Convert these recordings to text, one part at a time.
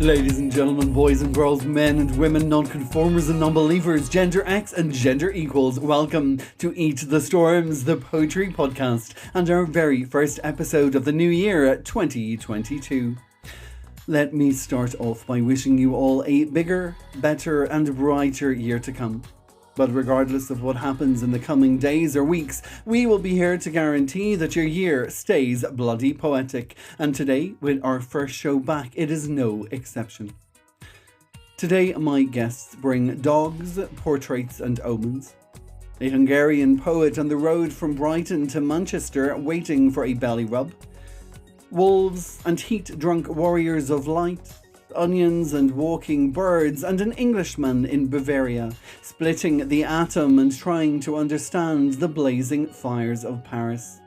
Ladies and gentlemen, boys and girls, men and women, non-conformers and non-believers, gender X and gender equals, welcome to Eat the Storms, the poetry podcast, and our very first episode of the new year, 2022. Let me start off by wishing you all a bigger, better and brighter year to come. But regardless of what happens in the coming days or weeks, we will be here to guarantee that your year stays bloody poetic. And today, with our first show back, it is no exception. Today, my guests bring dogs, portraits and omens. A Hungarian poet on the road from Brighton to Manchester waiting for a belly rub. Wolves and heat-drunk warriors of light. Onions and walking birds, and an Englishman in Bavaria, splitting the atom and trying to understand the blazing fires of Paris.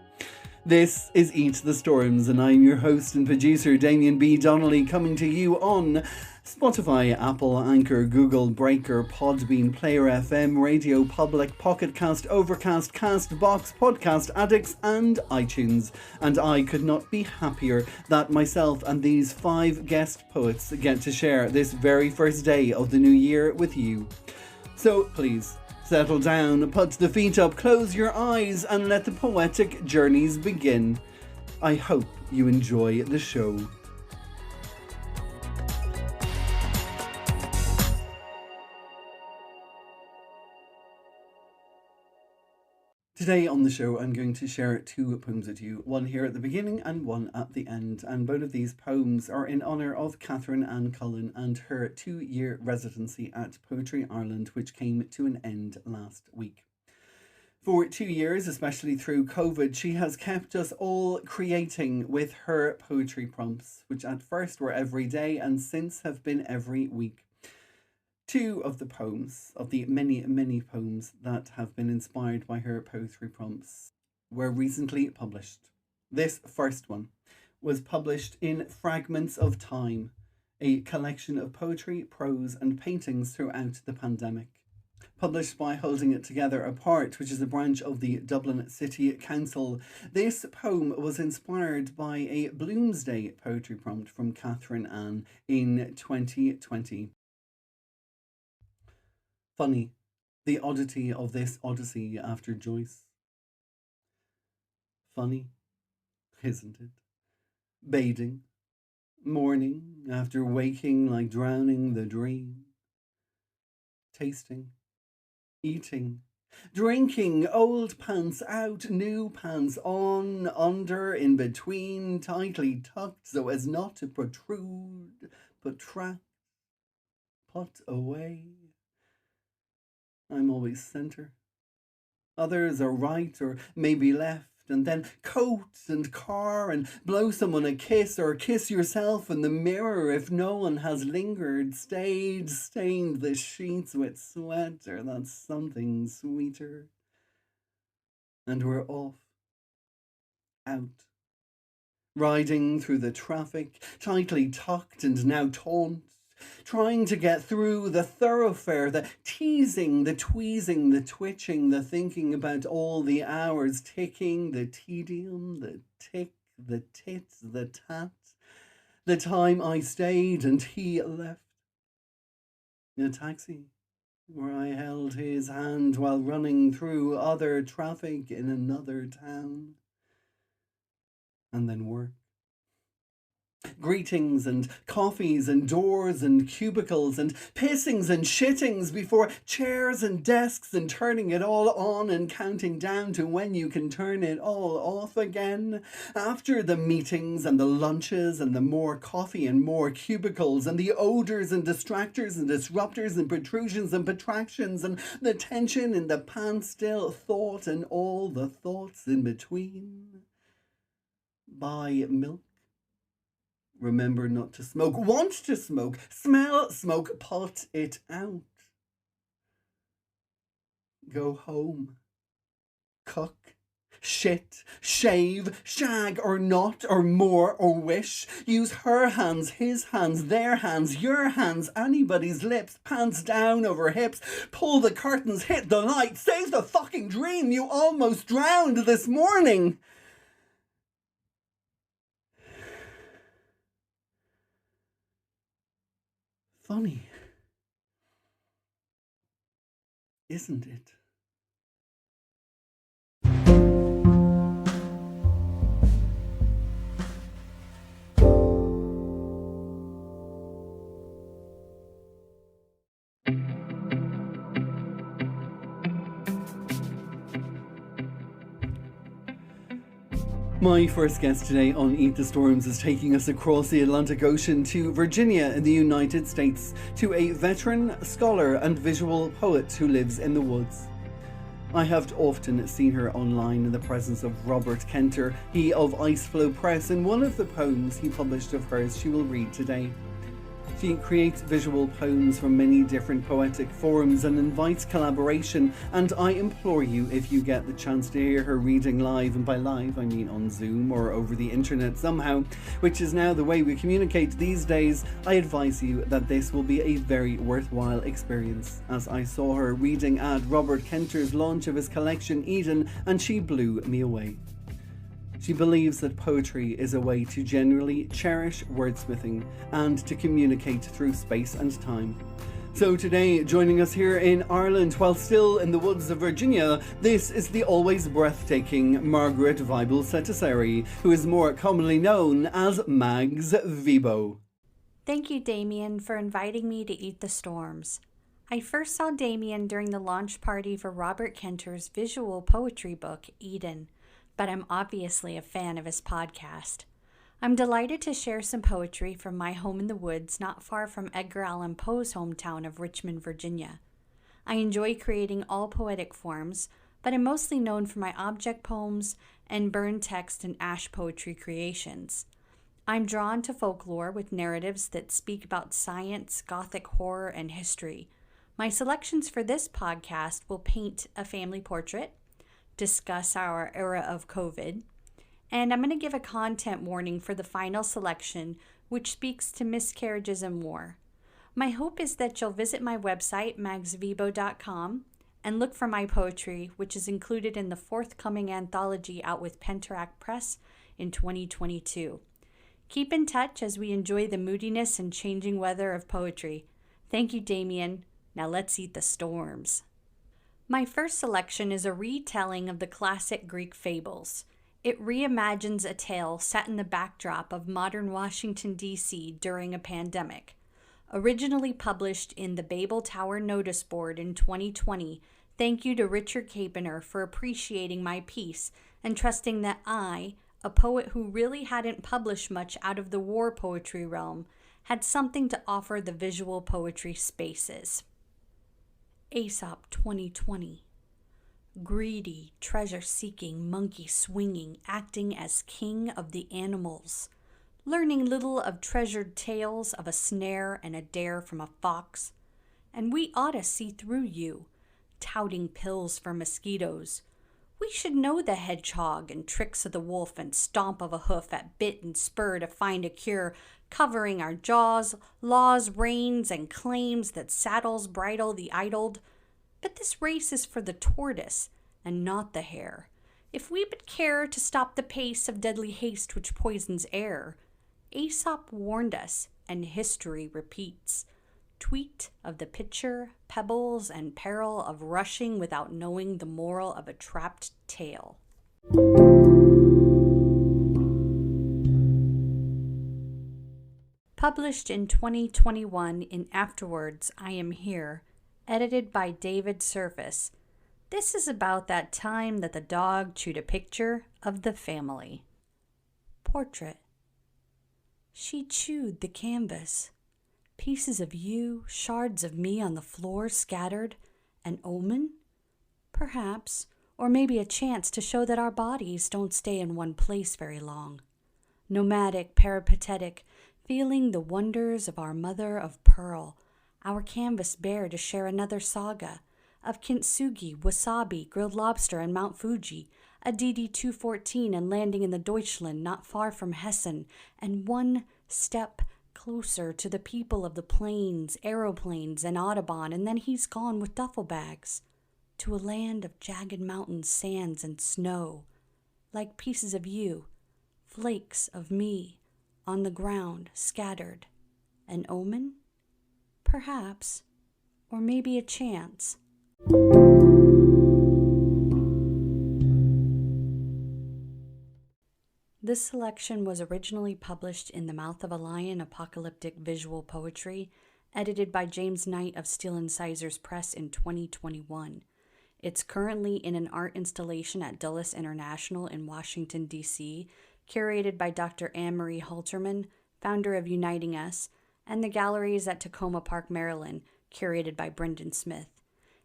This is Eat the Storms, and I'm your host and producer, Damien B. Donnelly, coming to you on Spotify, Apple, Anchor, Google, Breaker, Podbean, Player FM, Radio Public, Pocket Cast, Overcast, Castbox, Podcast Addicts and iTunes. And I could not be happier that myself and these 5 guest poets get to share this very first day of the new year with you. So please, settle down, put the feet up, close your eyes and let the poetic journeys begin. I hope you enjoy the show. Today on the show, I'm going to share 2 poems with you, one here at the beginning and one at the end. And both of these poems are in honour of Catherine Ann Cullen and her 2-year residency at Poetry Ireland, which came to an end last week. For 2 years, especially through COVID, she has kept us all creating with her poetry prompts, which at first were every day and since have been every week. 2 of the poems, of the many, many poems that have been inspired by her poetry prompts, were recently published. This first one was published in Fragments of Time, a collection of poetry, prose and paintings throughout the pandemic. Published by Holding It Together Apart, which is a branch of the Dublin City Council, this poem was inspired by a Bloomsday poetry prompt from Catherine Ann in 2020. Funny, the oddity of this odyssey after Joyce. Funny, isn't it? Bathing, morning after waking like drowning the dream. Tasting, eating, drinking, old pants out, new pants on, under, in between, tightly tucked so as not to protrude, protract, put away. I'm always centre. Others are right or maybe left, and then coat and car and blow someone a kiss or kiss yourself in the mirror if no one has lingered, stayed, stained the sheets with sweat or that's something sweeter. And we're off, out, riding through the traffic, tightly tucked and now taunt, trying to get through the thoroughfare, the teasing, the tweezing, the twitching, the thinking about all the hours ticking, the tedium, the tick, the tit, the tat, the time I stayed and he left. In a taxi, where I held his hand while running through other traffic in another town. And then work. Greetings and coffees and doors and cubicles and pissings and shittings before chairs and desks and turning it all on and counting down to when you can turn it all off again. After the meetings and the lunches and the more coffee and more cubicles and the odours and distractors and disruptors and protrusions and protractions and the tension in the pants still thought and all the thoughts in between. Buy milk. Remember not to smoke, want to smoke, smell smoke, put it out. Go home, cook, shit, shave, shag or not or more or wish. Use her hands, his hands, their hands, your hands, anybody's lips, pants down over hips. Pull the curtains, hit the light, save the fucking dream you almost drowned this morning. Funny, isn't it? My first guest today on Eat the Storms is taking us across the Atlantic Ocean to Virginia in the United States, to a veteran scholar and visual poet who lives in the woods. I have often seen her online in the presence of Robert Kenter, he of Iceflow Press, in one of the poems he published of hers she will read today. She creates visual poems from many different poetic forms and invites collaboration, and I implore you, if you get the chance to hear her reading live, and by live I mean on Zoom or over the internet somehow, which is now the way we communicate these days, I advise you that this will be a very worthwhile experience, as I saw her reading at Robert Kenter's launch of his collection Eden, and she blew me away. She believes that poetry is a way to genuinely cherish wordsmithing and to communicate through space and time. So today, joining us here in Ireland while still in the woods of Virginia, this is the always breathtaking Margaret Vibo Setiseri, who is more commonly known as Maggs Vibo. Thank you, Damien, for inviting me to Eat the Storms. I first saw Damien during the launch party for Robert Kenter's visual poetry book, Eden, but I'm obviously a fan of his podcast. I'm delighted to share some poetry from my home in the woods not far from Edgar Allan Poe's hometown of Richmond, Virginia. I enjoy creating all poetic forms, but I'm mostly known for my object poems and burn text and ash poetry creations. I'm drawn to folklore with narratives that speak about science, gothic horror, and history. My selections for this podcast will paint a family portrait, discuss our era of COVID, and I'm going to give a content warning for the final selection, which speaks to miscarriages and war. My hope is that you'll visit my website, maggsvibo.com, and look for my poetry, which is included in the forthcoming anthology out with Penteract Press in 2022. Keep in touch as we enjoy the moodiness and changing weather of poetry. Thank you, Damien. Now let's eat the storms. My first selection is a retelling of the classic Greek fables. It reimagines a tale set in the backdrop of modern Washington, D.C. during a pandemic. Originally published in the Babel Tower Notice Board in 2020, thank you to Richard Capener for appreciating my piece and trusting that I, a poet who really hadn't published much out of the war poetry realm, had something to offer the visual poetry spaces. Aesop 2020. Greedy, treasure-seeking, monkey swinging, acting as king of the animals, learning little of treasured tales of a snare and a dare from a fox. And we ought to see through you, touting pills for mosquitoes. We should know the hedgehog and tricks of the wolf and stomp of a hoof at bit and spur to find a cure, covering our jaws, laws, reins, and claims that saddles bridle the idled. But this race is for the tortoise and not the hare. If we but care to stop the pace of deadly haste which poisons air, Aesop warned us, and history repeats. Tweet of the pitcher, pebbles, and peril of rushing without knowing the moral of a trapped tail. Published in 2021 in Afterwards, I Am Here, edited by David Surface. This is about that time that the dog chewed a picture of the family. Portrait. She chewed the canvas. Pieces of you, shards of me on the floor scattered. An omen? Perhaps, or maybe a chance to show that our bodies don't stay in one place very long. Nomadic, peripatetic, feeling the wonders of our mother of pearl, our canvas bare to share another saga of kintsugi, wasabi, grilled lobster, and Mount Fuji, a DD-214 and landing in the Deutschland not far from Hessen, and one step closer to the people of the plains, aeroplanes, and Audubon, and then he's gone with duffel bags to a land of jagged mountains, sands, and snow, like pieces of you, flakes of me, on the ground, scattered. An omen? perhaps, or maybe a chance. This selection was originally published in The Mouth of a Lion Apocalyptic Visual Poetry, edited by James Knight of Steel and Sizer's Press in 2021. It's currently in an art installation at Dulles International in Washington, D.C., curated by Dr. Anne-Marie Halterman, founder of Uniting Us, and the galleries at Tacoma Park, Maryland, curated by Brendan Smith.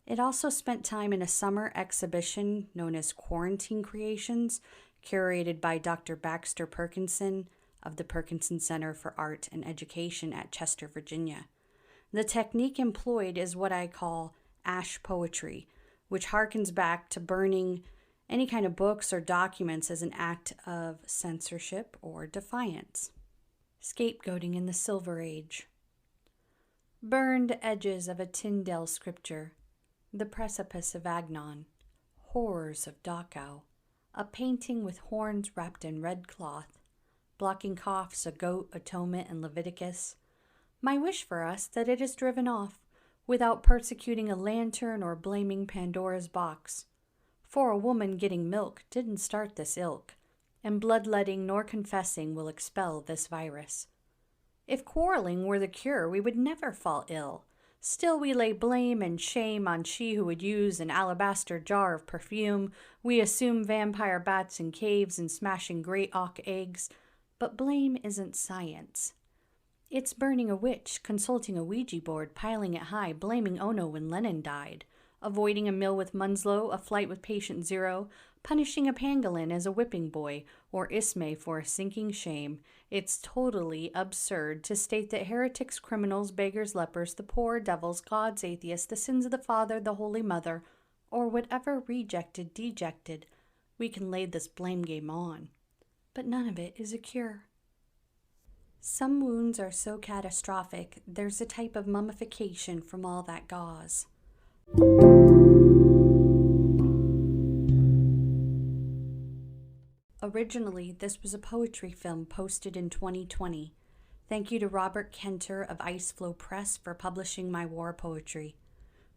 It also spent time in a summer exhibition known as Quarantine Creations, curated by Dr. Baxter Perkinson of the Perkinson Center for Art and Education at Chester, Virginia. The technique employed is what I call ash poetry, which harkens back to burning any kind of books or documents as an act of censorship or defiance. Scapegoating in the Silver Age. Burned edges of a Tyndale scripture, the precipice of Agnon, horrors of Dachau, a painting with horns wrapped in red cloth, blocking coughs, a goat, atonement, and Leviticus. My wish for us that it is driven off, without persecuting a lantern or blaming Pandora's box. For a woman getting milk didn't start this ilk, and bloodletting nor confessing will expel this virus. If quarreling were the cure, we would never fall ill. Still we lay blame and shame on she who would use an alabaster jar of perfume. We assume vampire bats in caves and smashing great auk eggs. But blame isn't science. It's burning a witch, consulting a Ouija board, piling it high, blaming Ono when Lenin died, avoiding a meal with Munslow, a flight with patient zero, punishing a pangolin as a whipping boy, or Ismay for a sinking shame. It's totally absurd to state that heretics, criminals, beggars, lepers, the poor, devils, gods, atheists, the sins of the Father, the Holy Mother, or whatever rejected, dejected, we can lay this blame game on. But none of it is a cure. Some wounds are so catastrophic, there's a type of mummification from all that gauze. Originally, this was a poetry film posted in 2020. Thank you to Robert Kenter of Iceflow Press for publishing my war poetry.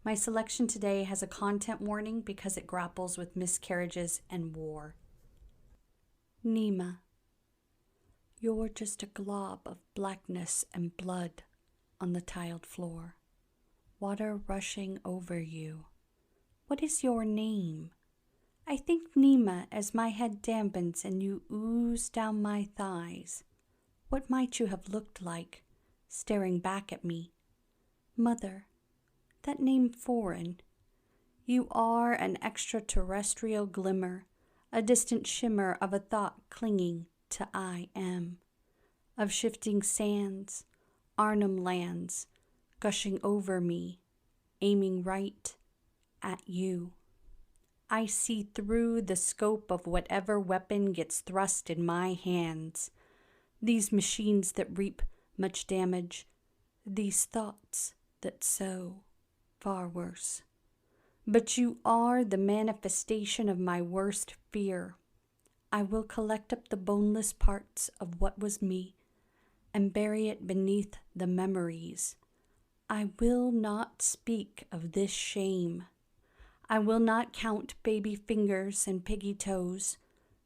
My selection today has a content warning because it grapples with miscarriages and war. Nima. You're just a glob of blackness and blood on the tiled floor. Water rushing over you. What is your name? I think Nima as my head dampens and you ooze down my thighs. What might you have looked like, staring back at me? Mother, that name foreign. You are an extraterrestrial glimmer, a distant shimmer of a thought clinging to I am, of shifting sands, Arnhem lands, gushing over me, aiming right at you. I see through the scope of whatever weapon gets thrust in my hands, these machines that reap much damage, these thoughts that sow far worse. But you are the manifestation of my worst fear. I will collect up the boneless parts of what was me and bury it beneath the memories. I will not speak of this shame. I will not count baby fingers and piggy toes.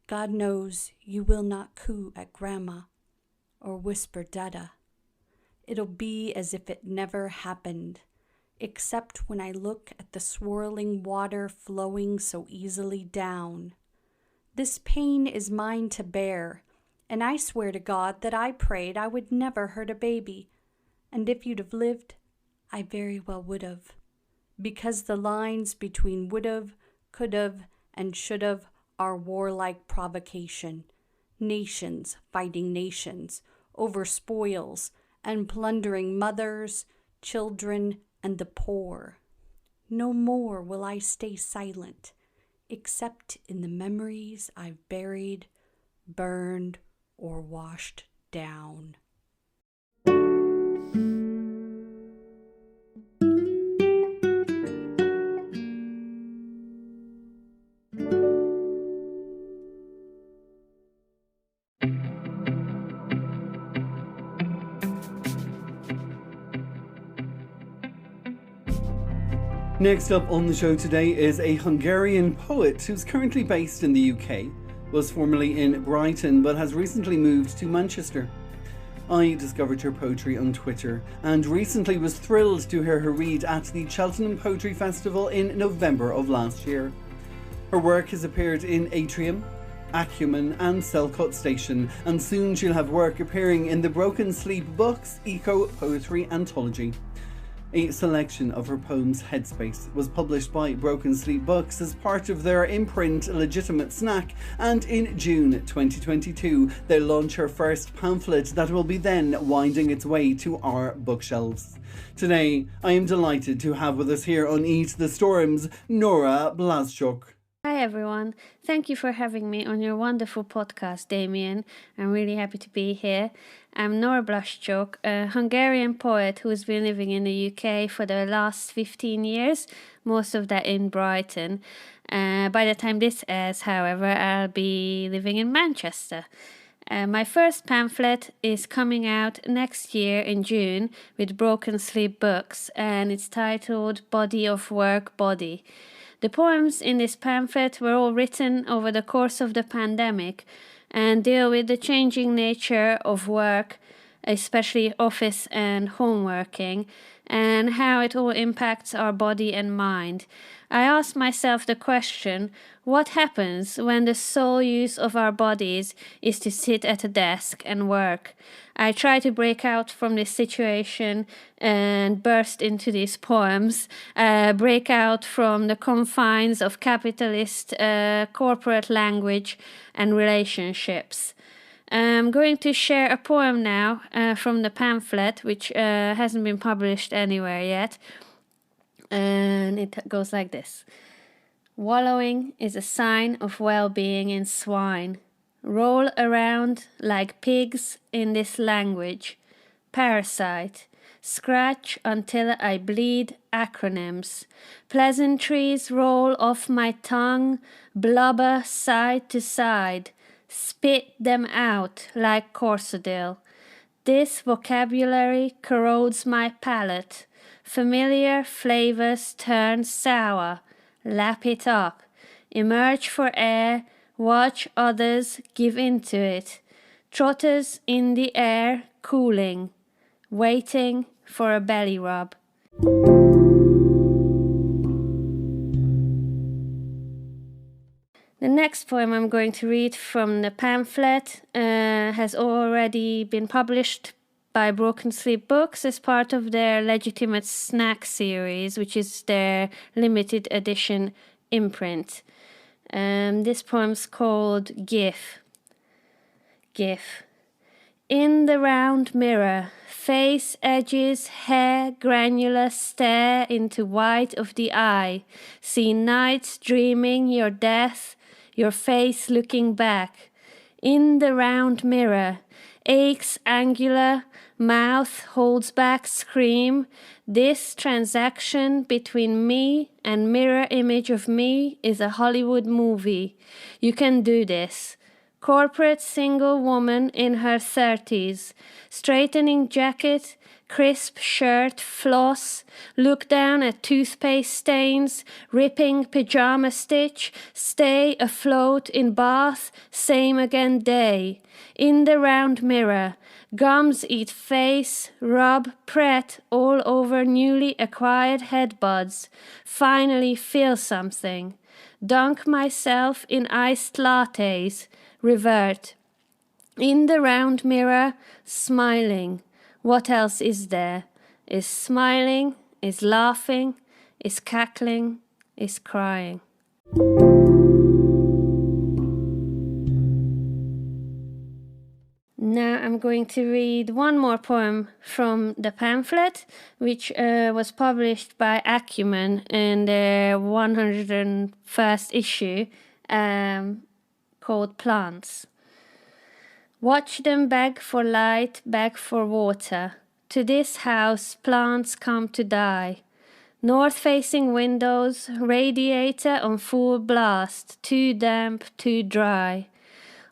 God knows you will not coo at grandma or whisper dada. It'll be as if it never happened, except when I look at the swirling water flowing so easily down. This pain is mine to bear, and I swear to God that I prayed I would never hurt a baby, and if you'd have lived, I very well would have, because the lines between would've, could've, and should've are warlike provocation, nations fighting nations over spoils and plundering mothers, children, and the poor. No more will I stay silent, except in the memories I've buried, burned, or washed down. Next up on the show today is a Hungarian poet who's currently based in the UK, was formerly in Brighton but has recently moved to Manchester. I discovered her poetry on Twitter and recently was thrilled to hear her read at the Cheltenham Poetry Festival in November of last year. Her work has appeared in Atrium, Acumen and Selcott Station, and soon she'll have work appearing in the Broken Sleep Books Eco Poetry Anthology. A selection of her poems, Headspace, was published by Broken Sleep Books as part of their imprint Legitimate Snack, and in June 2022 they'll launch her first pamphlet that will be then winding its way to our bookshelves. Today, I am delighted to have with us here on Eat the Storms, Nora Blascsok. Hi everyone, thank you for having me on your wonderful podcast, Damien. I'm really happy to be here. I'm Nora Blascsok, a Hungarian poet who's been living in the UK for the last 15 years, most of that in Brighton. By the time this airs, however, I'll be living in Manchester. My first pamphlet is coming out next year in June with Broken Sleep Books, and it's titled Body of Work Body. The poems in this pamphlet were all written over the course of the pandemic and deal with the changing nature of work, especially office and home working, and how it all impacts our body and mind. I asked myself the question, what happens when the sole use of our bodies is to sit at a desk and work? I try to break out from this situation and burst into these poems, break out from the confines of capitalist corporate language and relationships. I'm going to share a poem now from the pamphlet, which hasn't been published anywhere yet, and it goes like this. Wallowing is a sign of well-being in swine. Roll around like pigs in this language. Parasite. Scratch until I bleed acronyms. Pleasantries roll off my tongue, blubber side to side. Spit them out like corsadil. This vocabulary corrodes my palate. Familiar flavors turn sour. Lap it up. Emerge for air. Watch others give into it. Trotters in the air, cooling. Waiting for a belly rub. The next poem I'm going to read from the pamphlet has already been published by Broken Sleep Books as part of their Legitimate Snack series, which is their limited edition imprint. This poem's called GIF. GIF. In the round mirror, face edges, hair, granular, stare into white of the eye. See nights dreaming your death, your face looking back. In the round mirror, aches angular, mouth holds back scream. This transaction between me and mirror image of me is a Hollywood movie. You can do this. Corporate single woman in her 30s, straightening jacket, crisp shirt, floss, look down at toothpaste stains, ripping pajama stitch, stay afloat in bath, same again day. In the round mirror, gums eat face, rub, pret all over newly acquired head buds, finally feel something. Dunk myself in iced lattes, revert. In the round mirror, smiling. What else is there? Is smiling, is laughing, is cackling, is crying. Now I'm going to read one more poem from the pamphlet, which was published by Acumen in their 101st issue, called Plants. Watch them beg for light, beg for water. To this house plants come to die. North-facing windows, radiator on full blast, too damp, too dry.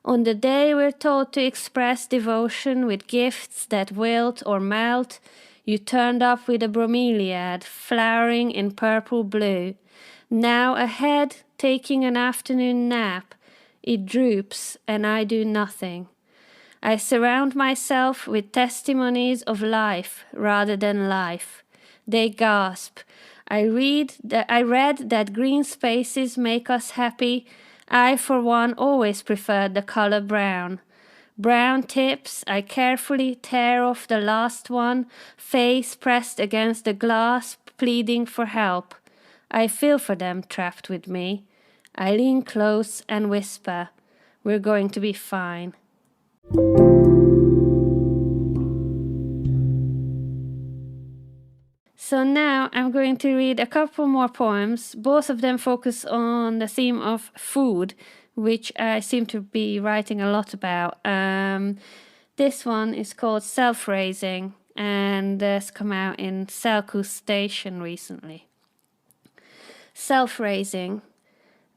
On the day we're told to express devotion with gifts that wilt or melt, You turned up with a bromeliad, flowering in purple blue. Now ahead, taking an afternoon nap. It droops, and I do nothing. I surround myself with testimonies of life rather than life. They gasp. I read that green spaces make us happy. I, for one, always preferred the color brown. Brown tips, I carefully tear off the last one, face pressed against the glass, pleading for help. I feel for them trapped with me. I lean close and whisper, "We're going to be fine." So now I'm going to read a couple more poems. Both of them focus on the theme of food, which I seem to be writing a lot about. This one is called Self-Raising, and has come out in Selku Station recently. Self-Raising.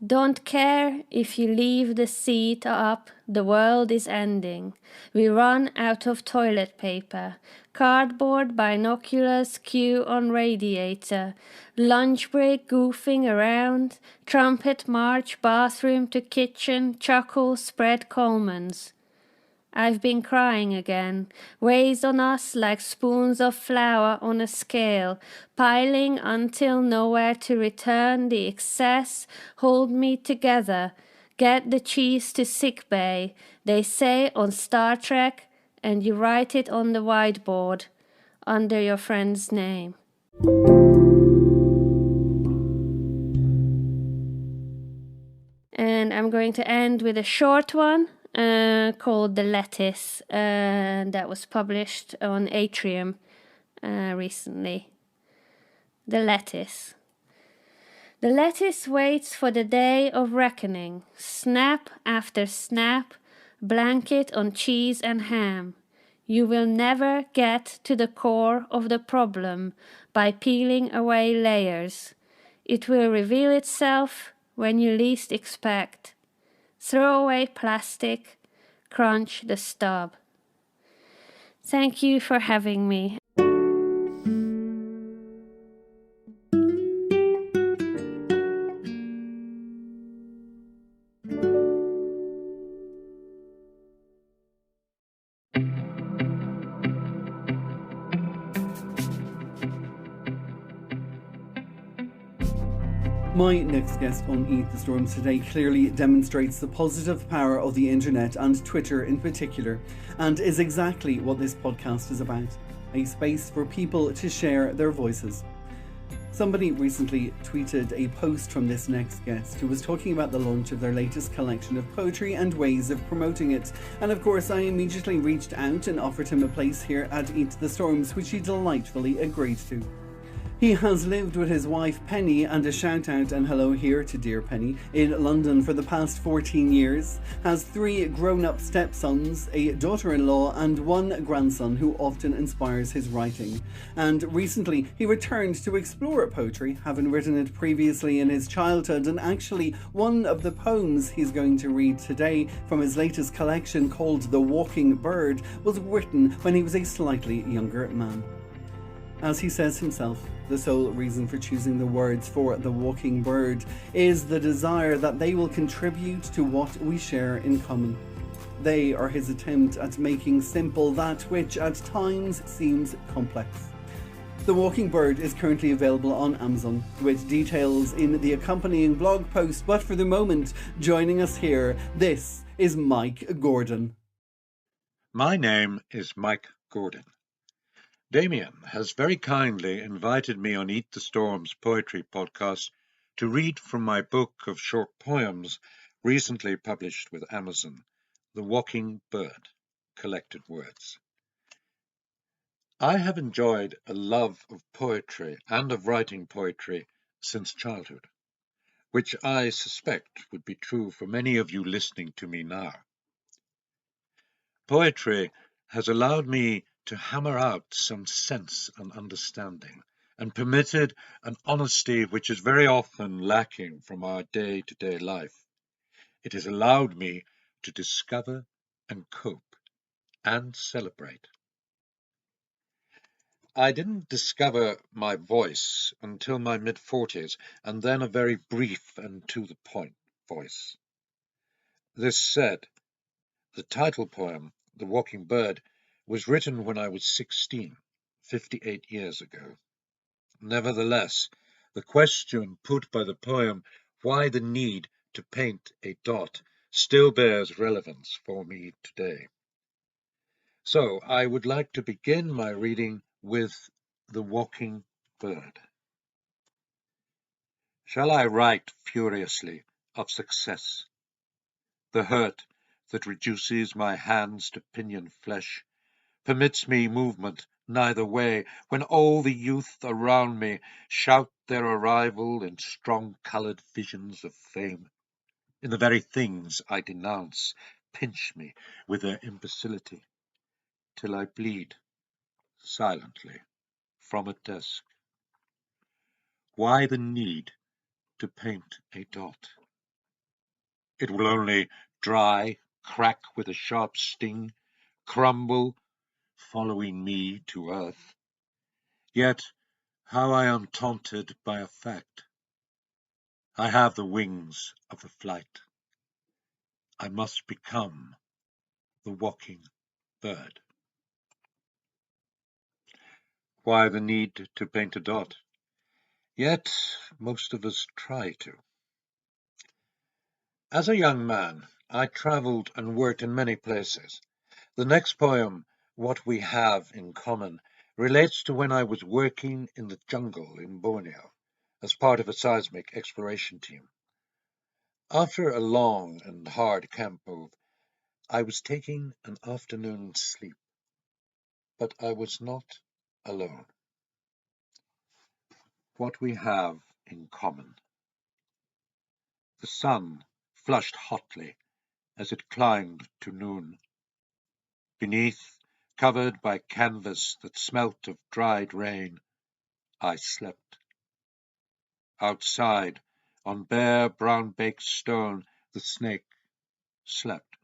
Don't care if you leave the seat up, the world is ending. We run out of toilet paper. Cardboard, binoculars, queue on radiator. Lunch break goofing around. Trumpet march, bathroom to kitchen, chuckle, spread Coleman's. I've been crying again, weighs on us like spoons of flour on a scale, piling until nowhere to return the excess, hold me together, get the cheese to sick bay, they say on Star Trek, and you write it on the whiteboard, under your friend's name. And I'm going to end with a short one. Called The Lettuce, that was published on Atrium recently. The lettuce. The lettuce waits for the day of reckoning, snap after snap, blanket on cheese and ham. You will never get to the core of the problem by peeling away layers. It will reveal itself when you least expect. Throw away plastic, crunch the stub. Thank you for having me. My next guest on Eat the Storms today clearly demonstrates the positive power of the internet and Twitter in particular, and is exactly what this podcast is about, a space for people to share their voices. Somebody recently tweeted a post from this next guest who was talking about the launch of their latest collection of poetry and ways of promoting it, and of course I immediately reached out and offered him a place here at Eat the Storms, which he delightfully agreed to. He has lived with his wife Penny, and a shout out and hello here to dear Penny, in London for the past 14 years, has 3 grown-up stepsons, a daughter-in-law and 1 grandson who often inspires his writing. And recently he returned to explore poetry, having written it previously in his childhood, and actually one of the poems he's going to read today from his latest collection called The Walking Bird was written when he was a slightly younger man. As he says himself, the sole reason for choosing the words for The Walking Bird is the desire that they will contribute to what we share in common. They are his attempt at making simple that which at times seems complex. The Walking Bird is currently available on Amazon, with details in the accompanying blog post, but for the moment, joining us here, this is Mike Gordon. My name is Mike Gordon. Damien has very kindly invited me on Eat the Storms poetry podcast to read from my book of short poems recently published with Amazon, The Walking Bird, Collected Words. I have enjoyed a love of poetry and of writing poetry since childhood, which I suspect would be true for many of you listening to me now. Poetry has allowed me to hammer out some sense and understanding, and permitted an honesty which is very often lacking from our day-to-day life. It has allowed me to discover and cope and celebrate. I didn't discover my voice until my mid-40s, and then a very brief and to-the-point voice. This said, the title poem, The Walking Bird, was written when I was 16, 58 years ago. Nevertheless, the question put by the poem, why the need to paint a dot, still bears relevance for me today. So I would like to begin my reading with The Walking Bird. Shall I write furiously of success? The hurt that reduces my hands to pinion flesh, permits me movement neither way, when all the youth around me shout their arrival in strong-coloured visions of fame. In the very things I denounce, pinch me with their imbecility, till I bleed silently from a desk. Why the need to paint a dot? It will only dry, crack with a sharp sting, crumble, following me to earth. Yet how I am taunted by a fact. I have the wings of the flight. I must become the walking bird. Why the need to paint a dot? Yet most of us try to. As a young man, I travelled and worked in many places. The next poem, What We Have in Common, relates to when I was working in the jungle in Borneo as part of a seismic exploration team. After a long and hard camp move, I was taking an afternoon sleep, but I was not alone. What we have in common. The sun flushed hotly as it climbed to noon. Beneath, covered by canvas that smelt of dried rain, I slept. Outside, on bare brown-baked stone, the snake slept.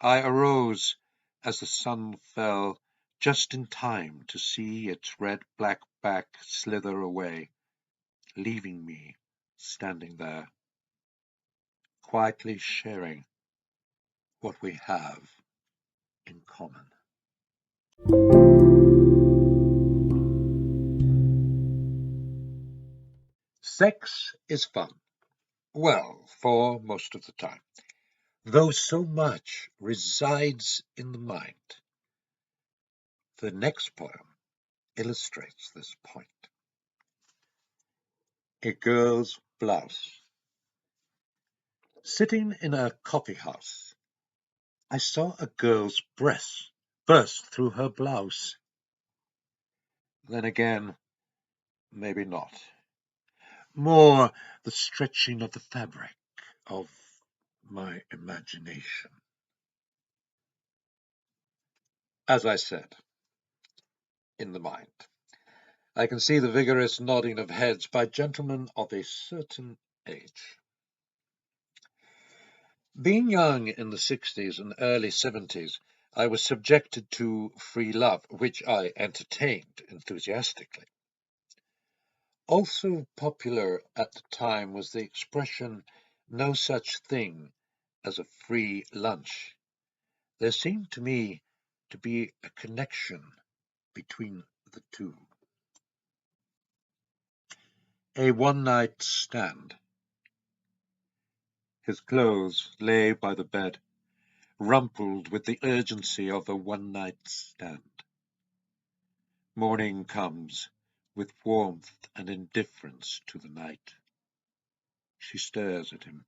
I arose as the sun fell, just in time to see its red-black back slither away, leaving me standing there, quietly sharing what we have in common. Sex is fun. Well, for most of the time, though so much resides in the mind. The next poem illustrates this point. A girl's blouse. Sitting in a coffee house, I saw a girl's breast burst through her blouse. Then again, maybe not. More the stretching of the fabric of my imagination. As I said, in the mind. I can see the vigorous nodding of heads by gentlemen of a certain age. Being young in the 60s and early 70s, I was subjected to free love, which I entertained enthusiastically. Also popular at the time was the expression, no such thing as a free lunch. There seemed to me to be a connection between the two. A one-night stand. His clothes lay by the bed, rumpled with the urgency of a one-night stand. Morning comes, with warmth and indifference to the night. She stares at him,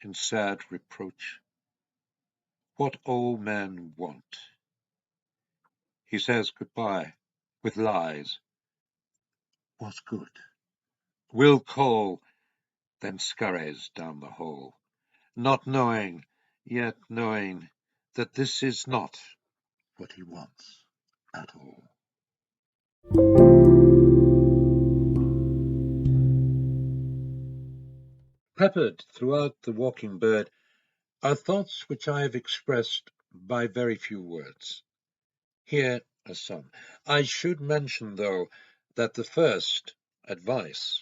in sad reproach. What all men want. He says goodbye, with lies. What's good? Will call, then scurries down the hall, not knowing, yet knowing, that this is not what he wants at all. Peppered throughout The Walking Bird are thoughts which I have expressed by very few words. Here as some. I should mention, though, that the first, Advice,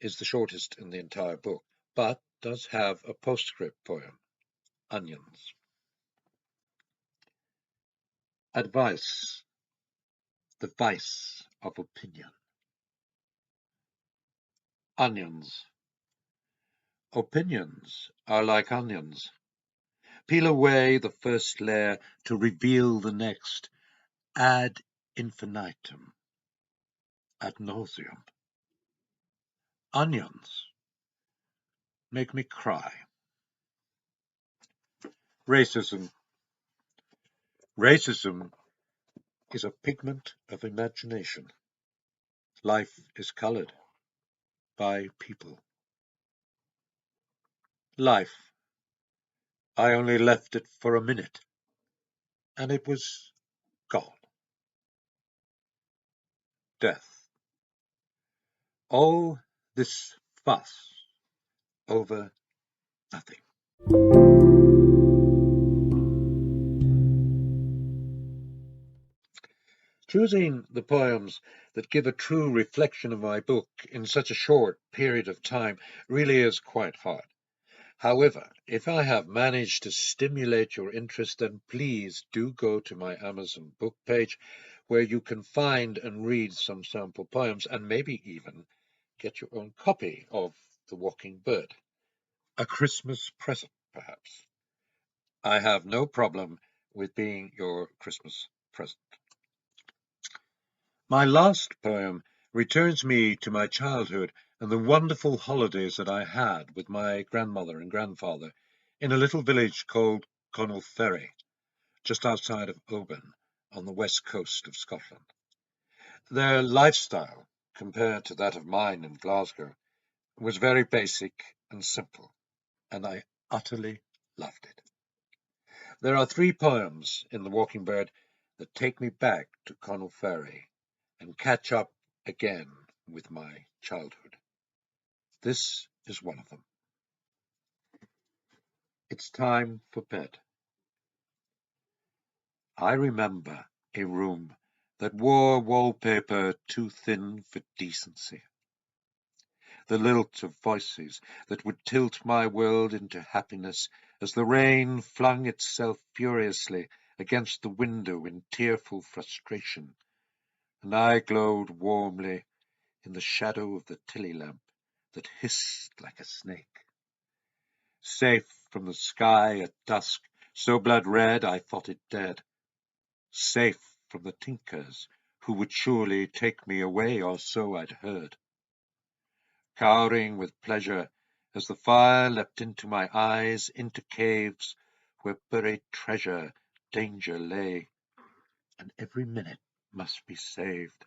is the shortest in the entire book, but does have a postscript poem, Onions. Advice, the vice of opinion. Onions. Opinions are like onions. Peel away the first layer to reveal the next, ad infinitum, ad nauseum. Onions make me cry. Racism. Racism is a pigment of imagination. Life is colored by people. Life. I only left it for a minute, and it was gone. Death. All this fuss over nothing. Choosing the poems that give a true reflection of my book in such a short period of time really is quite hard. However, if I have managed to stimulate your interest, then please do go to my Amazon book page, where you can find and read some sample poems and maybe even get your own copy of The Walking Bird. A Christmas present, perhaps. I have no problem with being your Christmas present. My last poem returns me to my childhood and the wonderful holidays that I had with my grandmother and grandfather in a little village called Connell Ferry, just outside of Oban on the west coast of Scotland. Their lifestyle, compared to that of mine in Glasgow, was very basic and simple, and I utterly loved it. There are 3 poems in The Walking Bird that take me back to Connell Ferry and catch up again with my childhood. This is one of them. It's time for bed. I remember a room that wore wallpaper too thin for decency. The lilt of voices that would tilt my world into happiness as the rain flung itself furiously against the window in tearful frustration, and I glowed warmly in the shadow of the tilly lamp that hissed like a snake. Safe from the sky at dusk, so blood-red I thought it dead. Safe from the tinkers who would surely take me away, or so I'd heard. Cowering with pleasure as the fire leapt into my eyes, into caves where buried treasure, danger lay, and every minute must be saved.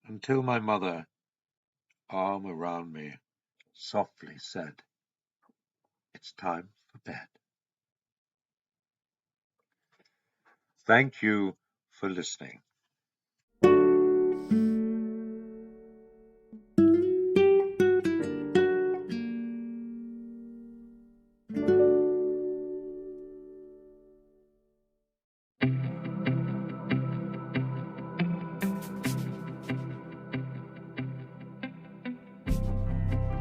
Until my mother, arm around me, softly said, "It's time for bed." Thank you for listening.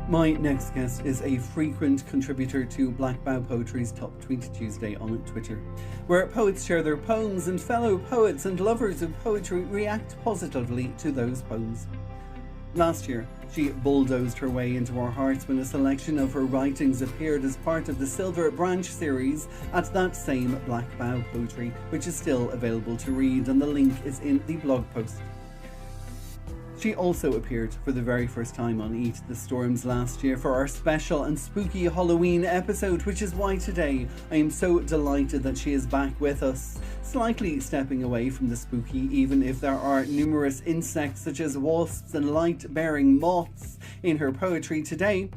My next guest is a frequent contributor to Black Bow Poetry's Top Tweet Tuesday on Twitter, where poets share their poems and fellow poets and lovers of poetry react positively to those poems. Last year, she bulldozed her way into our hearts when a selection of her writings appeared as part of the Silver Branch series at that same Black Bow Poetry, which is still available to read, and the link is in the blog post. She also appeared for the very first time on Eat the Storms last year for our special and spooky Halloween episode, which is why today I am so delighted that she is back with us, slightly stepping away from the spooky, even if there are numerous insects such as wasps and light-bearing moths in her poetry today.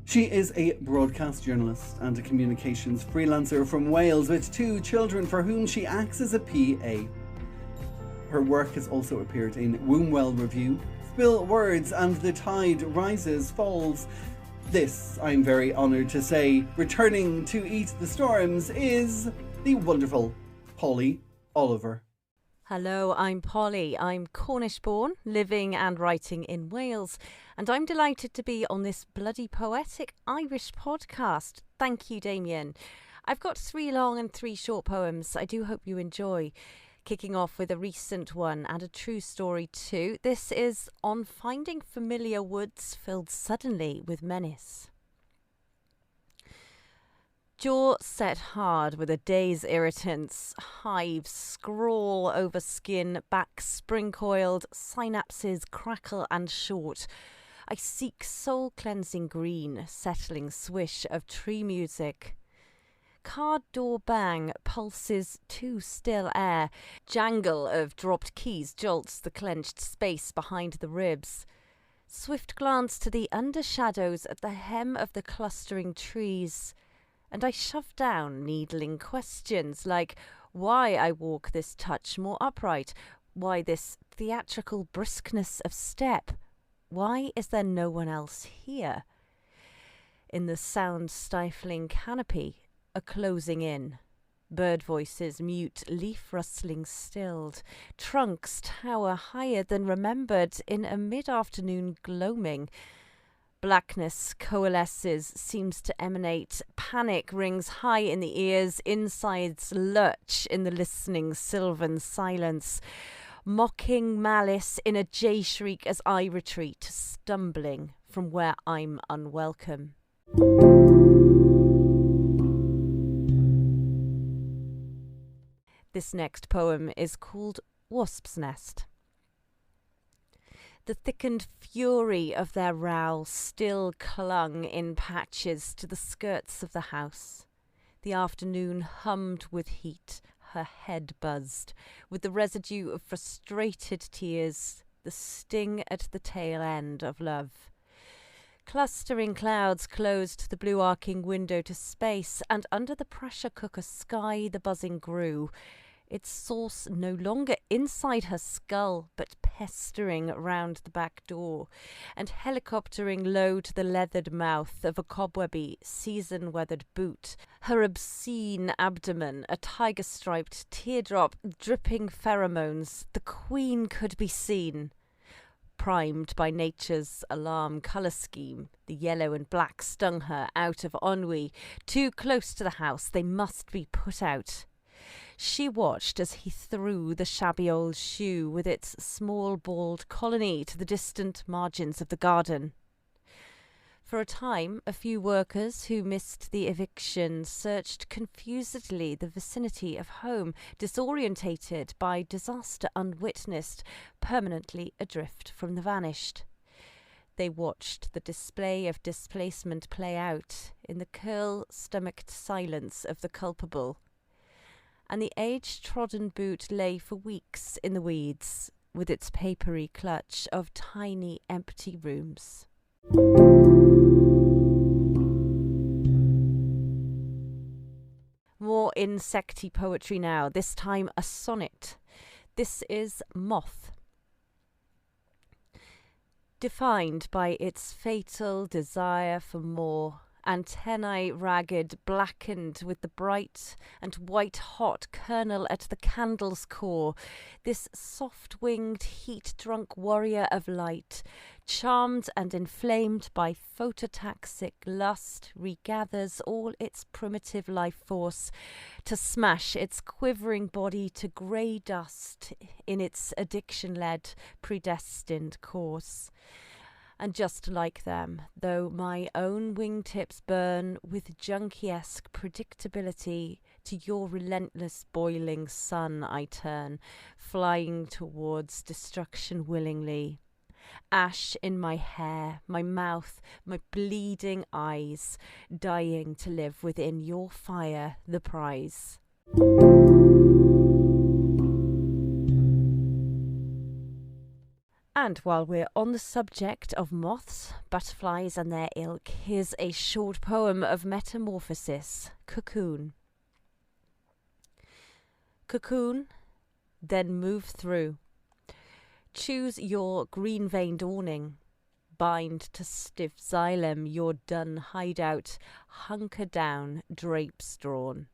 She is a broadcast journalist and a communications freelancer from Wales with 2 children for whom she acts as a PA. Her work has also appeared in Wombwell Review, Spill Words, and The Tide Rises Falls. This, I'm very honoured to say, returning to Eat the Storms, is the wonderful Polly Oliver. Hello, I'm Polly. I'm Cornish-born, living and writing in Wales, and I'm delighted to be on this bloody poetic Irish podcast. Thank you, Damien. I've got 3 long and 3 short poems I do hope you enjoy. Kicking off with a recent one and a true story too. This is on finding familiar woods filled suddenly with menace. Jaw set hard with a day's irritants, hives scrawl over skin, back spring-coiled, synapses crackle and short. I seek soul-cleansing green, settling swish of tree music. Card door bang pulses to still air. Jangle of dropped keys jolts the clenched space behind the ribs. Swift glance to the undershadows at the hem of the clustering trees. And I shove down needling questions like why I walk this touch more upright, why this theatrical briskness of step, why is there no one else here? In the sound-stifling canopy, a closing in. Bird voices mute, leaf rustling stilled. Trunks tower higher than remembered in a mid-afternoon gloaming. Blackness coalesces, seems to emanate. Panic rings high in the ears, insides lurch in the listening sylvan silence. Mocking malice in a jay-shriek as I retreat, stumbling from where I'm unwelcome. This next poem is called Wasp's Nest. The thickened fury of their row still clung in patches to the skirts of the house. The afternoon hummed with heat, her head buzzed, with the residue of frustrated tears, the sting at the tail end of love. Clustering clouds closed the blue arcing window to space, and under the pressure cooker sky the buzzing grew, its source no longer inside her skull, but pestering round the back door, and helicoptering low to the leathered mouth of a cobwebby, season-weathered boot, her obscene abdomen, a tiger-striped teardrop, dripping pheromones, the queen could be seen. Primed by nature's alarm colour scheme, the yellow and black stung her out of ennui. Too close to the house, they must be put out. She watched as he threw the shabby old shoe with its small bald colony to the distant margins of the garden. For a time, a few workers who missed the eviction searched confusedly the vicinity of home, disorientated by disaster unwitnessed, permanently adrift from the vanished. They watched the display of displacement play out in the curl-stomached silence of the culpable. And the age-trodden boot lay for weeks in the weeds, with its papery clutch of tiny empty rooms. More insecty poetry now, this time a sonnet. This is Moth. Defined by its fatal desire for more, antennae ragged, blackened with the bright and white-hot kernel at the candle's core, this soft-winged, heat-drunk warrior of light, charmed and inflamed by phototaxic lust, regathers all its primitive life force to smash its quivering body to grey dust in its addiction-led, predestined course. And just like them, though my own wingtips burn with junkie-esque predictability, to your relentless boiling sun I turn, flying towards destruction willingly. Ash in my hair, my mouth, my bleeding eyes, dying to live within your fire, the prize. And while we're on the subject of moths, butterflies and their ilk, here's a short poem of metamorphosis, Cocoon. Cocoon, then move through. Choose your green-veined awning. Bind to stiff xylem your dun hideout. Hunker down, drapes drawn.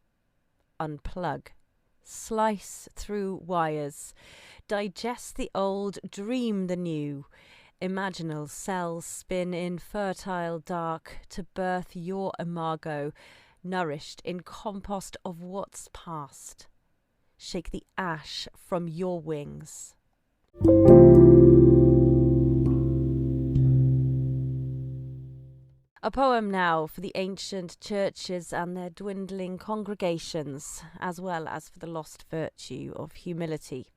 Unplug. slice through wires, digest the old, dream the new. Imaginal cells spin in fertile dark to birth your imago, nourished in compost of what's past. Shake the ash from your wings. A poem now for the ancient churches and their dwindling congregations, as well as for the lost virtue of humility.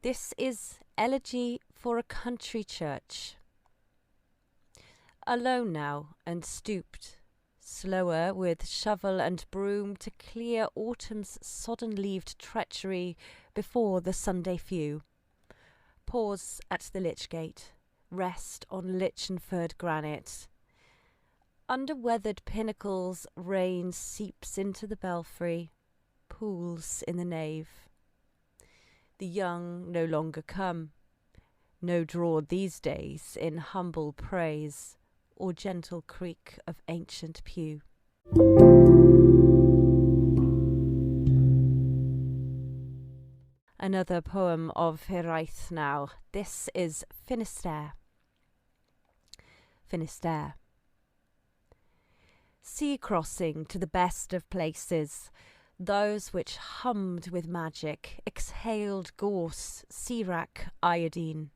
This is Elegy for a Country Church. Alone now and stooped, slower with shovel and broom to clear autumn's sodden-leaved treachery before the Sunday few. Pause at the lich gate, rest on lichenford granite. Under weathered pinnacles, rain seeps into the belfry, pools in the nave. The young no longer come, no draw these days in humble praise or gentle creak of ancient pew. Another poem of Hiraeth now. This is Finisterre. Finisterre. Sea crossing to the best of places, those which hummed with magic, exhaled gorse, sea-wrack, iodine.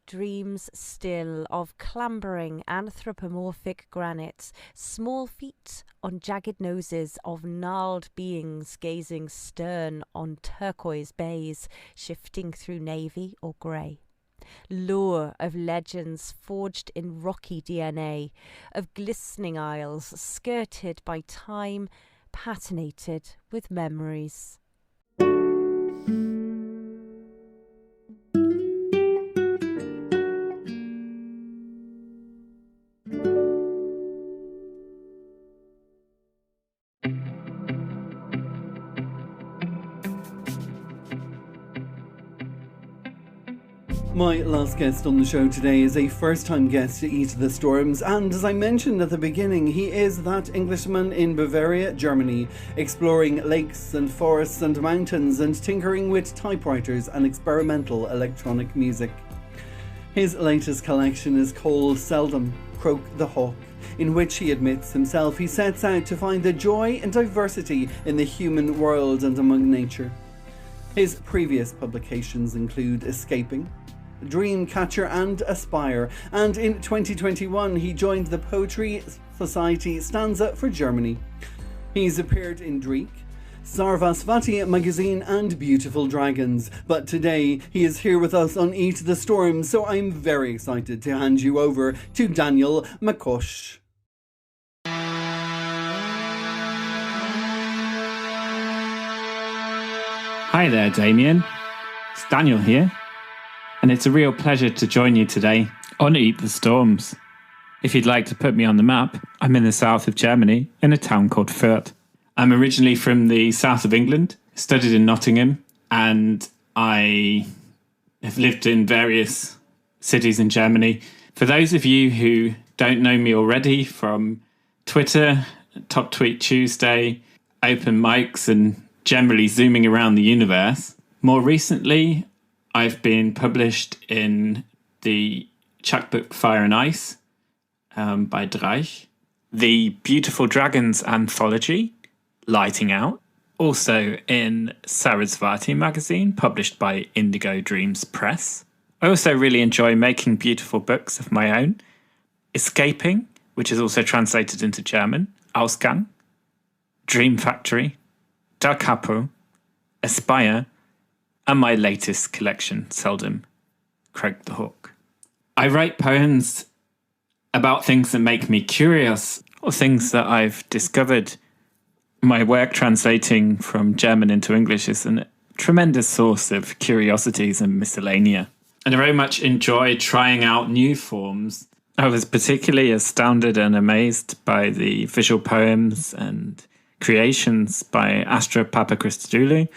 Dreams still of clambering anthropomorphic granites, small feet on jagged noses of gnarled beings gazing stern on turquoise bays, shifting through navy or grey. Lure of legends forged in rocky DNA, of glistening isles skirted by time, patinated with memories. My last guest on the show today is a first-time guest to Eat the Storms, and as I mentioned at the beginning, he is that Englishman in Bavaria, Germany, exploring lakes and forests and mountains and tinkering with typewriters and experimental electronic music. His latest collection is called Seldom, Croak the Hawk, in which he admits himself he sets out to find the joy and diversity in the human world and among nature. His previous publications include Escaping, Dreamcatcher and Aspire, and in 2021 he joined the Poetry Society Stanza for Germany. He's appeared in Dreek, Sarvasvati magazine and Beautiful Dragons, but today he is here with us on Eat the Storm, so I'm very excited to hand you over to Daniel McCosh. Hi there, Damien. It's Daniel here, and it's a real pleasure to join you today on Eat the Storms. If you'd like to put me on the map, I'm in the south of Germany, in a town called Fürth. I'm originally from the south of England, studied in Nottingham, and I have lived in various cities in Germany. For those of you who don't know me already from Twitter, Top Tweet Tuesday, open mics, and generally zooming around the universe, more recently I've been published in the chapbook Fire and Ice by Dreich, the Beautiful Dragons anthology, Lighting Out, also in Sarasvati magazine, published by Indigo Dreams Press. I also really enjoy making beautiful books of my own, Escaping, which is also translated into German, Ausgang, Dream Factory, Da Capo, Aspire, and my latest collection, Seldom, Croak the Hawk. I write poems about things that make me curious or things that I've discovered. My work translating from German into English is a tremendous source of curiosities and miscellanea. And I very much enjoy trying out new forms. I was particularly astounded and amazed by the visual poems and creations by Astra Papakristodulu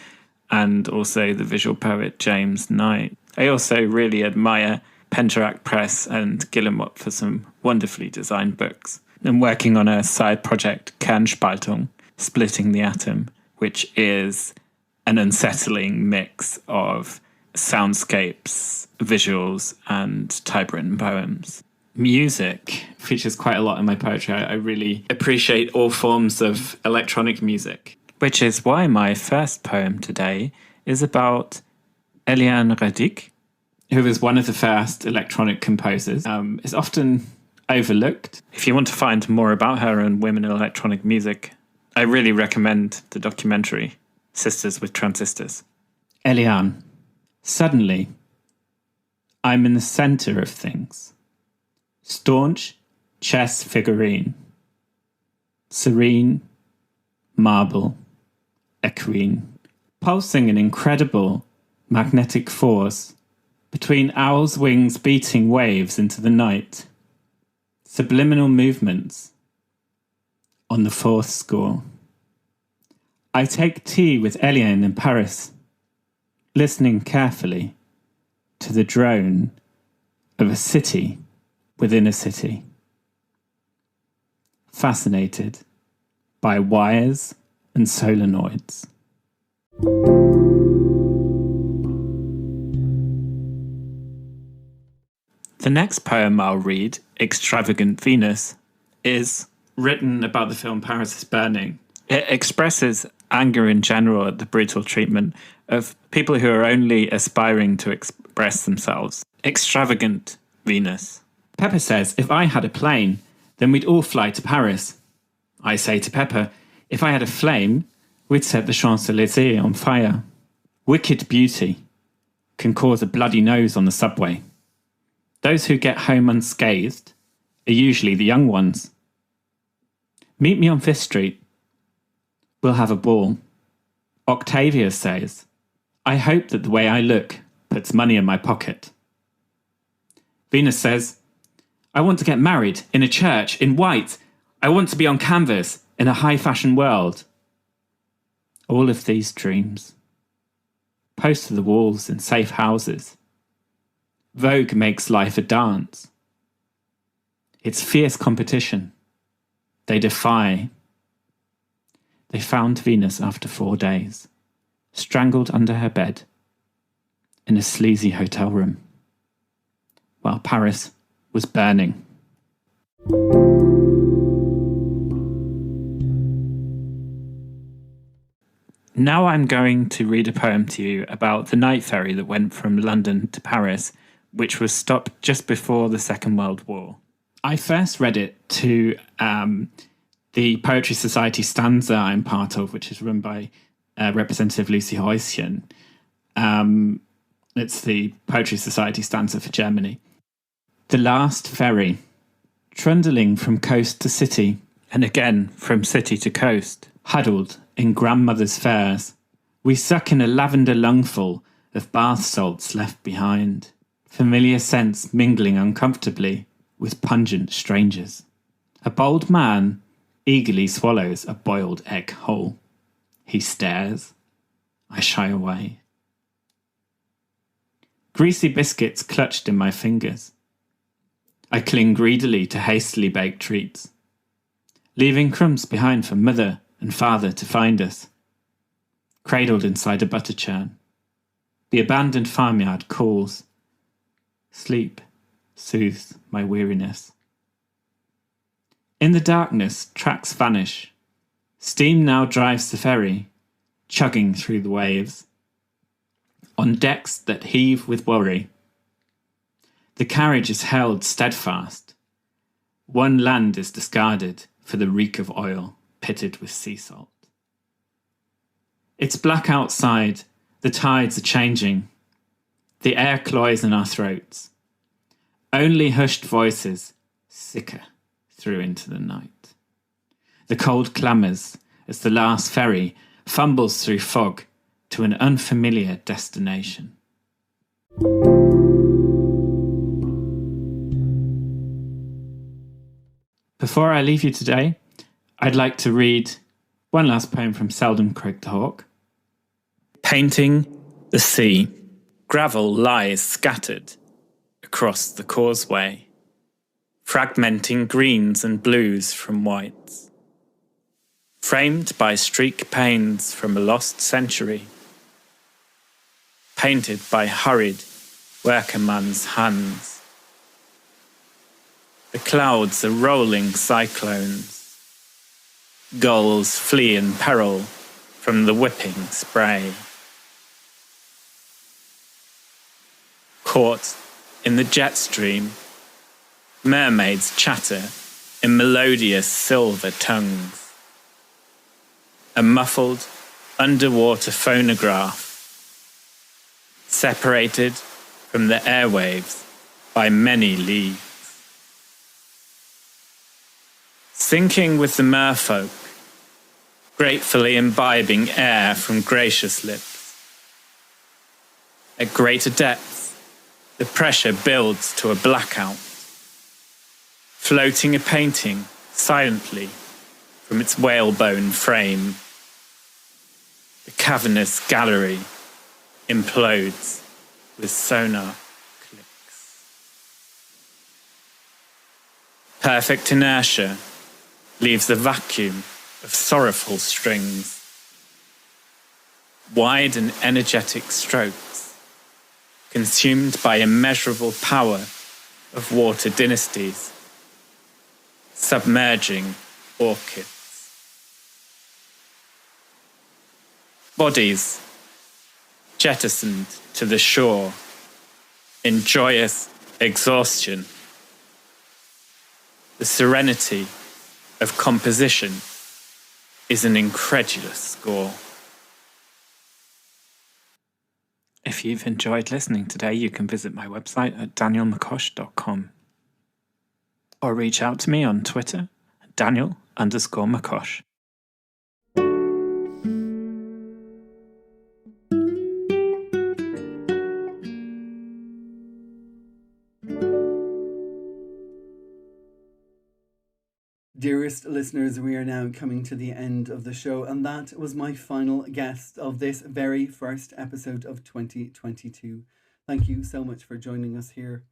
and also the visual poet James Knight. I also really admire Penteract Press and Guillemot for some wonderfully designed books. I'm working on a side project, Kernspaltung, Splitting the Atom, which is an unsettling mix of soundscapes, visuals, and typewritten poems. Music features quite a lot in my poetry. I really appreciate all forms of electronic music, which is why my first poem today is about Eliane Radic, who is one of the first electronic composers. Is often overlooked. If you want to find more about her and women in electronic music, I really recommend the documentary Sisters with Transistors. Eliane. Suddenly, I'm in the centre of things. Staunch chess figurine. Serene, marble, equine. Pulsing an incredible magnetic force between owl's wings beating waves into the night. Subliminal movements on the fourth score. I take tea with Eliane in Paris, listening carefully to the drone of a city within a city. Fascinated by wires and solenoids. The next poem I'll read, Extravagant Venus, is written about the film Paris is Burning. It expresses anger in general at the brutal treatment of people who are only aspiring to express themselves. Extravagant Venus. Pepper says, if I had a plane, then we'd all fly to Paris. I say to Pepper, if I had a flame, we'd set the Champs-Élysées on fire. Wicked beauty can cause a bloody nose on the subway. Those who get home unscathed are usually the young ones. Meet me on Fifth Street. We'll have a ball. Octavia says, I hope that the way I look puts money in my pocket. Venus says, I want to get married in a church in white. I want to be on canvas in a high fashion world. All of these dreams. Post to the walls in safe houses. Vogue makes life a dance. It's fierce competition. They defy. They found Venus after 4 days, strangled under her bed, in a sleazy hotel room, while Paris was burning. Now I'm going to read a poem to you about the night ferry that went from London to Paris, which was stopped just before the Second World War. I first read it to the Poetry Society stanza I'm part of, which is run by Representative Lucy Häuschen. It's the Poetry Society stanza for Germany. The last ferry, trundling from coast to city, and again from city to coast, huddled in grandmother's furs, we suck in a lavender lungful of bath salts left behind, familiar scents mingling uncomfortably with pungent strangers. A bold man eagerly swallows a boiled egg whole. He stares. I shy away. Greasy biscuits clutched in my fingers. I cling greedily to hastily baked treats, leaving crumbs behind for mother and father to find us. Cradled inside a butter churn, the abandoned farmyard calls. Sleep soothes my weariness. In the darkness, tracks vanish. Steam now drives the ferry, chugging through the waves, on decks that heave with worry. The carriage is held steadfast. One land is discarded for the reek of oil pitted with sea salt. It's black outside, the tides are changing. The air cloys in our throats. Only hushed voices sicker through into the night. The cold clamours as the last ferry fumbles through fog to an unfamiliar destination. Before I leave you today, I'd like to read one last poem from Selden Craig the Hawk. Painting the sea. Gravel lies scattered across the causeway, fragmenting greens and blues from whites. Framed by streak panes from a lost century, painted by hurried workman's hands. The clouds are rolling cyclones. Gulls flee in peril from the whipping spray. Caught in the jet stream, mermaids chatter in melodious silver tongues. A muffled underwater phonograph, separated from the airwaves by many leagues. Sinking with the merfolk, gratefully imbibing air from gracious lips. At greater depths, the pressure builds to a blackout, floating a painting silently from its whalebone frame. The cavernous gallery implodes with sonar clicks. Perfect inertia leaves a vacuum of sorrowful strings. Wide and energetic strokes, consumed by immeasurable power of water dynasties, submerging orchids. Bodies jettisoned to the shore in joyous exhaustion. The serenity of composition is an incredulous score. If you've enjoyed listening today, you can visit my website at danielmccosh.com or reach out to me on Twitter at Daniel_McCosh. Dearest listeners, we are now coming to the end of the show, and that was my final guest of this very first episode of 2022. Thank you so much for joining us here.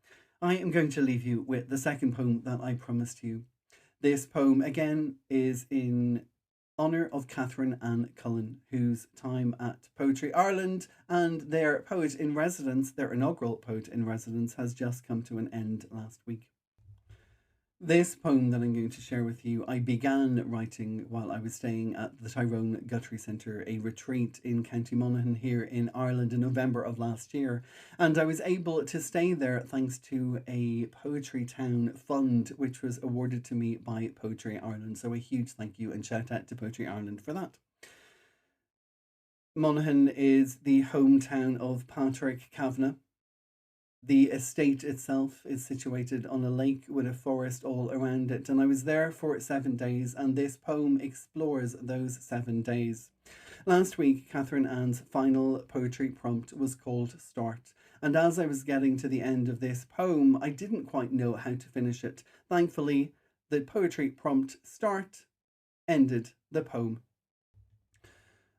I am going to leave you with the second poem that I promised you. This poem, again, is in honour of Catherine Ann Cullen, whose time at Poetry Ireland and their poet in residence, their inaugural poet in residence, has just come to an end last week. This poem that I'm going to share with you, I began writing while I was staying at the Tyrone Guthrie Centre, a retreat in County Monaghan here in Ireland in November of last year. And I was able to stay there thanks to a Poetry Town fund, which was awarded to me by Poetry Ireland. So a huge thank you and shout out to Poetry Ireland for that. Monaghan is the hometown of Patrick Kavanagh. The estate itself is situated on a lake with a forest all around it, and I was there for 7 days, and this poem explores those 7 days. Last week, Catherine Ann's final poetry prompt was called Start, and as I was getting to the end of this poem, I didn't quite know how to finish it. Thankfully, the poetry prompt Start ended the poem.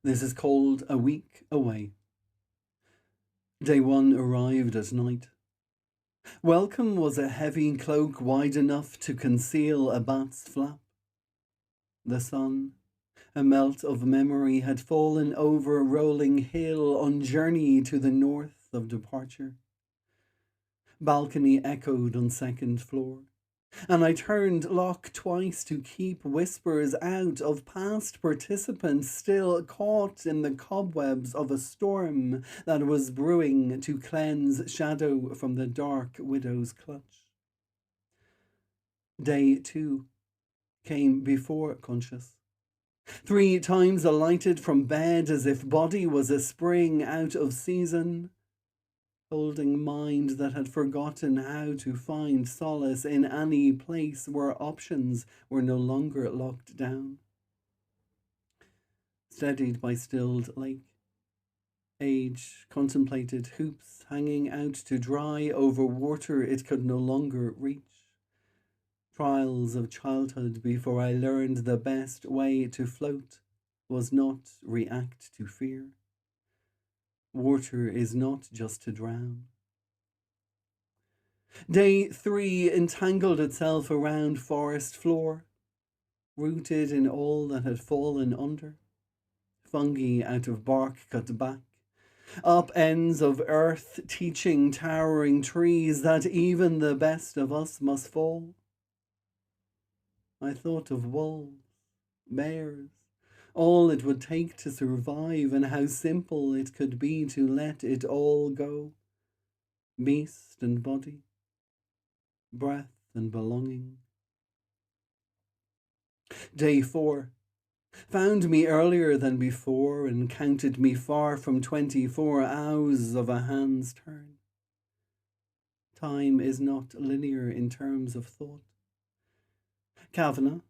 This is called A Week Away. Day 1 arrived at night. Welcome was a heavy cloak wide enough to conceal a bat's flap. The sun, a melt of memory, had fallen over rolling hill on journey to the north of departure. Balcony echoed on second floor, and I turned lock twice to keep whispers out of past participants still caught in the cobwebs of a storm that was brewing to cleanse shadow from the dark widow's clutch. Day 2 came before conscious. 3 times alighted from bed as if body was a spring out of season, holding mind that had forgotten how to find solace in any place where options were no longer locked down. Steadied by stilled lake, age contemplated hoops hanging out to dry over water it could no longer reach. Trials of childhood before I learned the best way to float was not react to fear. Water is not just to drown. Day 3 entangled itself around forest floor, rooted in all that had fallen under. Fungi out of bark cut back, Up ends of earth teaching towering trees that even the best of us must fall. I thought of wolves, bears, all it would take to survive, and how simple it could be to let it all go. Beast and body, breath and belonging. Day 4 found me earlier than before and counted me far from 24 hours of a hand's turn. Time is not linear in terms of thought. Kavanagh,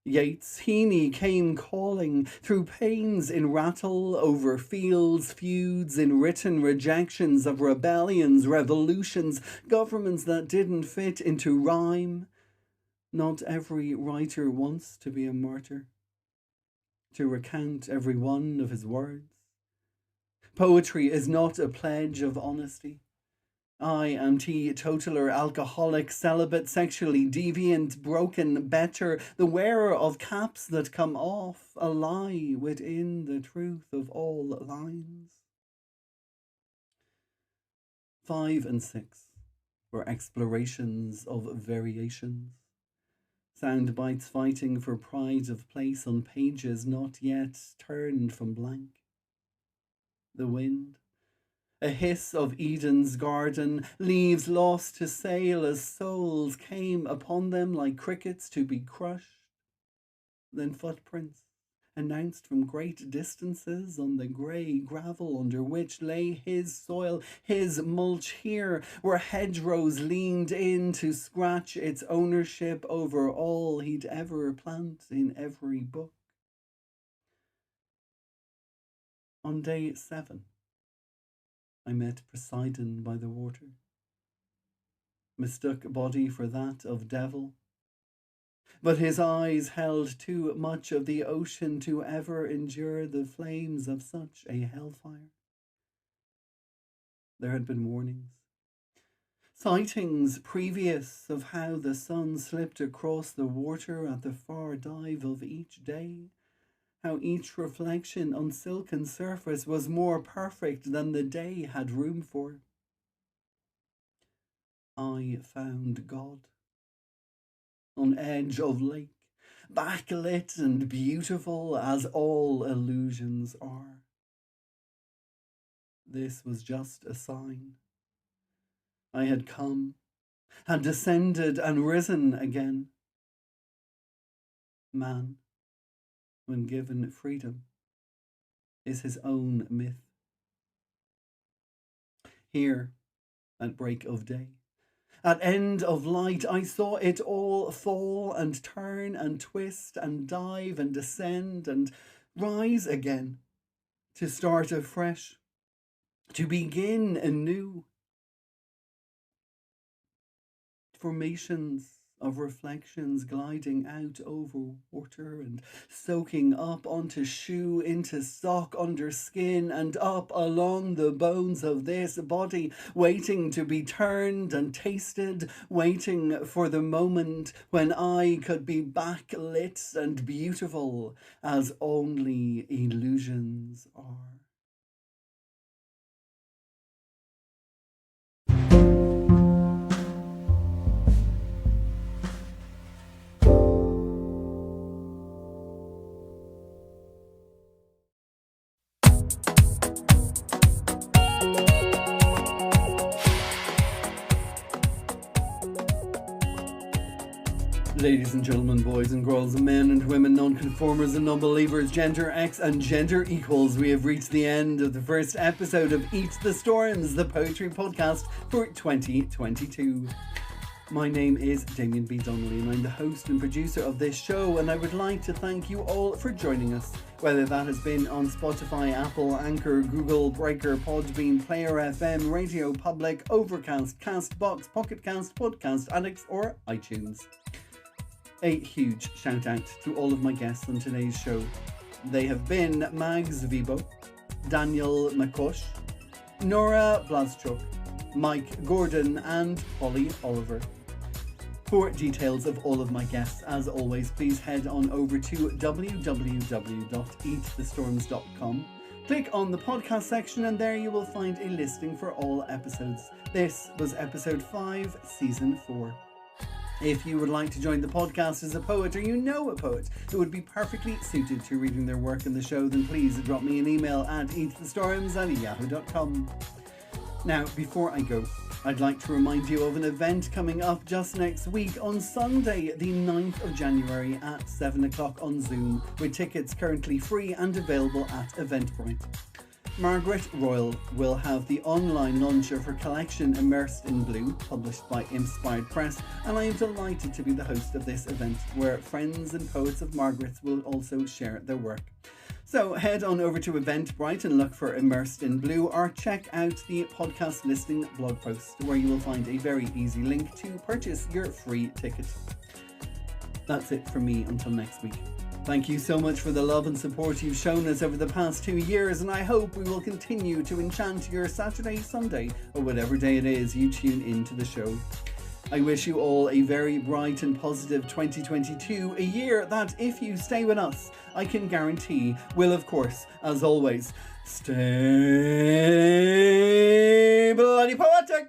Yeats, Heaney came calling through pains in rattle, over fields, feuds, in written rejections of rebellions, revolutions, governments that didn't fit into rhyme. Not every writer wants to be a martyr, to recount every one of his words. Poetry is not a pledge of honesty. I am teetotaler, alcoholic, celibate, sexually deviant, broken, better, the wearer of caps that come off, a lie within the truth of all lines. 5 and 6 were explorations of variations. Sound bites fighting for pride of place on pages not yet turned from blank. The wind, a hiss of Eden's garden, leaves lost to sail as souls came upon them like crickets to be crushed. Then footprints, announced from great distances on the grey gravel under which lay his soil, his mulch here, where hedgerows leaned in to scratch its ownership over all he'd ever plant in every book. On day 7, I met Poseidon by the water. Mistook body for that of devil. But his eyes held too much of the ocean to ever endure the flames of such a hellfire. There had been warnings, sightings previous of how the sun slipped across the water at the far dive of each day, how each reflection on silken surface was more perfect than the day had room for. I found God on edge of lake, backlit and beautiful as all illusions are. This was just a sign. I had come, had descended and risen again. Man, when given freedom, is his own myth. Here, at break of day, at end of light, I saw it all fall and turn and twist and dive and descend and rise again, to start afresh, to begin anew. Formations of reflections gliding out over water and soaking up onto shoe, into sock, under skin, and up along the bones of this body, waiting to be turned and tasted, waiting for the moment when I could be backlit and beautiful as only illusions are. Ladies and gentlemen, boys and girls, men and women, non-conformers and non-believers, gender X and gender equals, we have reached the end of the first episode of Eat the Storms, the poetry podcast for 2022. My name is Damien B. Donnelly and I'm the host and producer of this show, and I would like to thank you all for joining us, whether that has been on Spotify, Apple, Anchor, Google, Breaker, Podbean, Player FM, Radio Public, Overcast, Castbox, Pocket Cast, Podcast Addicts or iTunes. A huge shout out to all of my guests on today's show. They have been Maggs Vibo, Daniel McCosh, Nora Blascsok, Mike Gordon and Holly Oliver. For details of all of my guests, as always, please head on over to www.eatthestorms.com. Click on the podcast section and there you will find a listing for all episodes. This was episode 5, season 4. If you would like to join the podcast as a poet, or you know a poet who would be perfectly suited to reading their work in the show, then please drop me an email at eatthestorms@yahoo.com. Now, before I go, I'd like to remind you of an event coming up just next week on Sunday, the 9th of January at 7 o'clock on Zoom, with tickets currently free and available at Eventbrite. Margaret Royal will have the online launch of her collection Immersed in Blue, published by Inspired Press, and I am delighted to be the host of this event, where friends and poets of Margaret's will also share their work. So head on over to Eventbrite and look for Immersed in Blue, or check out the podcast listing blog post, where you will find a very easy link to purchase your free ticket. That's it from me until next week. Thank you so much for the love and support you've shown us over the past 2 years, and I hope we will continue to enchant your Saturday, Sunday, or whatever day it is you tune into the show. I wish you all a very bright and positive 2022, a year that, if you stay with us, I can guarantee will, of course, as always, stay bloody poetic!